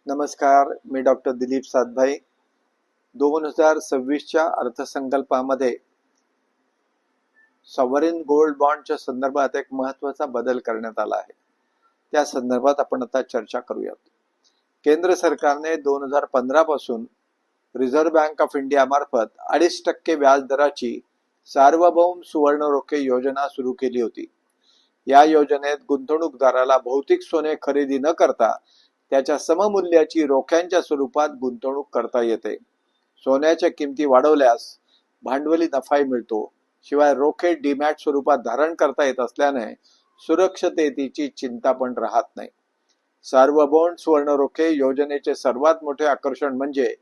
नमस्कार, मी डॉक्टर दिलीप सातभाई. 2026च्या अर्थसंकल्पामध्ये sovereign gold बॉन्डच्या संदर्भात एक महत्त्वाचा बदल करण्यात आला आहे. त्या संदर्भात आपण आता चर्चा करूयात. केंद्र सरकारने 2015 पासून रिझर्व्ह बँक ऑफ इंडिया मार्फत 2.5% व्याज दराची सार्वभौम सुवर्ण रोखे योजना सुरू केली होती. या योजनेत गुंतवणूकदाराला भौतिक सोने खरेदी न करता त्याच्या सममूल्याची रोख्यांच्या स्वरूपात गुंतवणूक करता येते. सोन्याच्या किमती वाढवल्यास भांडवली नफाही मिळतो. शिवाय रोखे डीमॅट स्वरूपात धारण करता येत असल्याने सुरक्षिततेची चिंता पण राहत नाही. सार्वभौम सुवर्ण रोखे योजनेचे सर्वात मोठे आकर्षण म्हणजे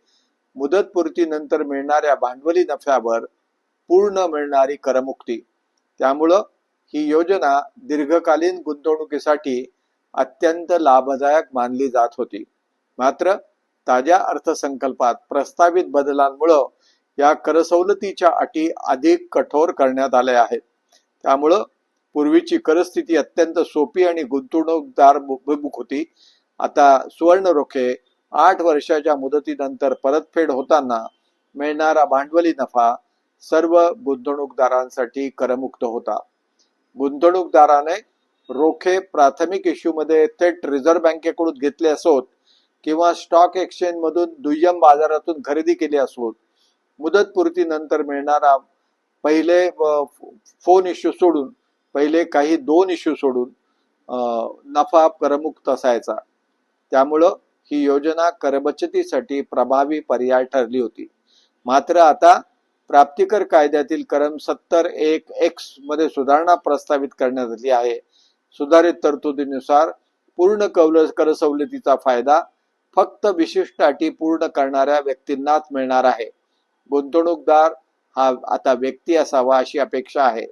मुदतपूर्तीनंतर मिळणाऱ्या भांडवली नफ्यावर पूर्ण मिळणारी करमुक्ती. त्यामुळं ही योजना दीर्घकालीन गुंतवणुकीसाठी अत्यंत लाभदायक मानली जात होती. मात्र ताज्या अर्थसंकल्पात प्रस्तावित बदलांमुळे या करसवलतीच्या अटी अधिक कठोर करण्यात आल्या आहेत. त्यामुळं पूर्वीची परिस्थिती अत्यंत सोपी आणि गुंतवणूकदार अभिमुख होती. आता सुवर्ण रोखे 8 वर्षाच्या मुदतीनंतर परतफेड होताना मिळणारा भांडवली नफा सर्व गुंतवणूकदारांसाठी करमुक्त होता. गुंतवणूकदाराने रोखे प्राथमिक इश्यू मध्ये थेट रिझर्व्ह बँकेकडून घेतले असोत किंवा स्टॉक एक्सचेंज मधून दुय्यम बाजारातून खरेदी केली असोत, मुदतपूर्तीनंतर मिळणारा पहिले फोन इश्यू सोडून पहिले काही 2 इश्यू सोडून नफा करमुक्त असायचा. त्यामुळं ही योजना करबचतीसाठी प्रभावी पर्याय ठरली होती. मात्र आता प्राप्तिकर कायद्यातील कलम 70(1)(x) मध्ये सुधारणा प्रस्तावित करण्यात आली आहे. सुधारित तरतुदीनुसार पूर्ण कर सवलतीचा फायदा फक्त विशिष्ट अटी पूर्ण करणाऱ्या व्यक्तींनाच मिळणार आहे. गुंतवणूकदार हा आता व्यक्ती असावा अशी अपेक्षा आहे.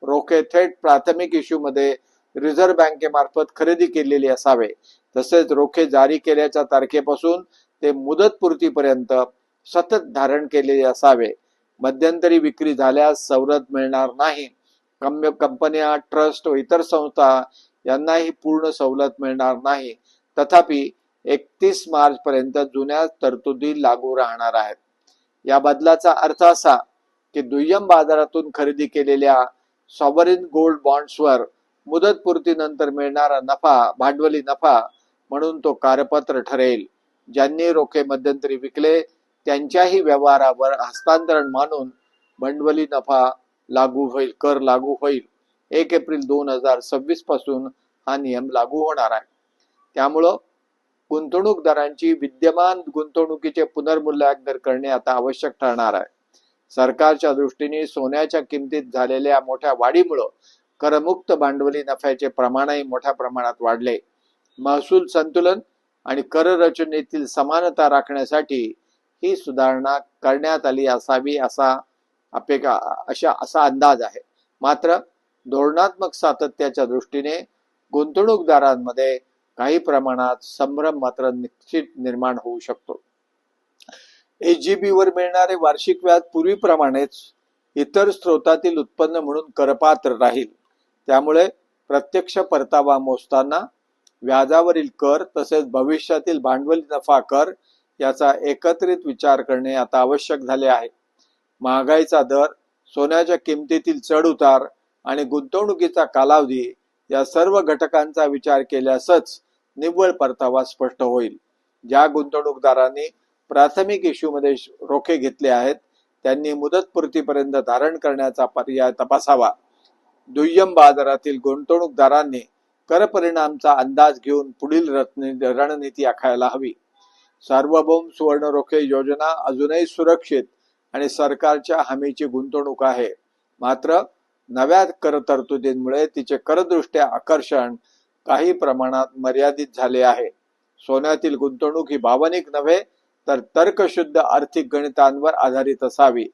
रोखे थेट प्राथमिक इश्यू मध्ये रिझर्व्ह बँकेमार्फत खरेदी केलेली असावे. तसेच रोखे जारी केल्याच्या तारखेपासून ते मुदतपूर्तीपर्यंत सतत धारण केलेले असावे. मध्यंतरी विक्री झाल्यास सवलत मिळणार नाही. कंपन्या, ट्रस्ट व इतर संस्था यांनाही पूर्ण सवलत मिळणार नाही. तथापि 31 मार्च पर्यंत जुन्या तरतुदी लागू राहणार आहेत. या बदलाचा अर्थ असा की दुय्यम बाजारातून खरेदी केलेल्या सॉव्हरेन गोल्ड बॉन्ड्सवर मुदतपूर्तीनंतर मिळणारा नफा भांडवली नफा म्हणून तो कारपत्र ठरेल. ज्यांनी रोखे मध्यंतरी विकले त्यांच्याही व्यवहारावर हस्तांतरण मानून भांडवली नफा लागू होईल, कर लागू होईल. 1 एप्रिल 2026 पासून हा नियम लागू होणार आहे. त्यामुळं गुंतवणूकदारांची विद्यमान गुंतवणुकीचे पुनर्मूल्यांकन करणे आता आवश्यक ठरणार आहे. सरकारच्या दृष्टीने सोन्याच्या किमतीत झालेल्या मोठ्या वाढीमुळे करमुक्त भांडवली नफ्याचे प्रमाणही मोठ्या प्रमाणात वाढले. महसूल संतुलन आणि कर रचनेतील समानता राखण्यासाठी ही सुधारणा करण्यात आली असावी असा अंदाज आहे. मात्र धोरणात्मक सातत्याच्या दृष्टीने गुंतवणूकदारांमध्ये काही प्रमाणात संभ्रम मात्र निश्चित निर्माण होऊ शकतो. HGB वर मिळणारे वार्षिक व्याज पूर्वीप्रमाणेच इतर स्रोतातील उत्पन्न म्हणून करपात्र राहील. त्यामुळे प्रत्यक्ष परतावा मोजताना व्याजावरील कर तसेच भविष्यातील भांडवली नफा कर याचा एकत्रित विचार करणे आता आवश्यक झाले आहे. महागाईचा दर, सोन्याच्या किमतीतील चढ-उतार आणि गुंतवणुकीचा कालावधी या सर्व घटकांचा विचार केल्यासच निव्वळ परतावा स्पष्ट होईल. ज्या गुंतवणूकदारांनी प्राथमिक इश्यू मध्ये रोखे घेतले आहेत त्यांनी मुदतपूर्तीपर्यंत धारण करण्याचा पर्याय तपासावा. दुय्यम बाजारातील गुंतवणूकदारांनी कर परिणामाचा अंदाज घेऊन पुढील रणनीती आखायला हवी. सार्वभौम सुवर्ण रोखे योजना अजूनही सुरक्षित आणि सरकारच्या हमीची गुंतवणूक आहे. मात्र नव्या कर तरतुदींमुळे तिचे करदृष्ट्या आकर्षण काही प्रमाणात मर्यादित झाले आहे. सोन्यातील गुंतवणूक ही भावनिक नव्हे तर तर्कशुद्ध आर्थिक गणितांवर आधारित असावी.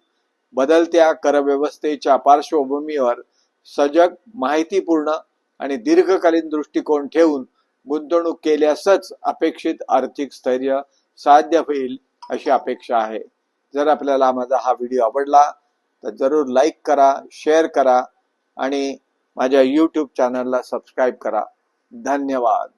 बदलत्या कर व्यवस्थेच्या पार्श्वभूमीवर सजग, माहितीपूर्ण आणि दीर्घकालीन दृष्टिकोन ठेवून गुंतवणूक केल्यासच अपेक्षित आर्थिक स्थैर्य साध्य होईल अशी अपेक्षा आहे. जर आपल्याला माझा हा व्हिडिओ आवडला तर जरूर लाईक करा, शेअर करा आणि माझ्या YouTube चॅनलला सबस्क्राईब करा. धन्यवाद.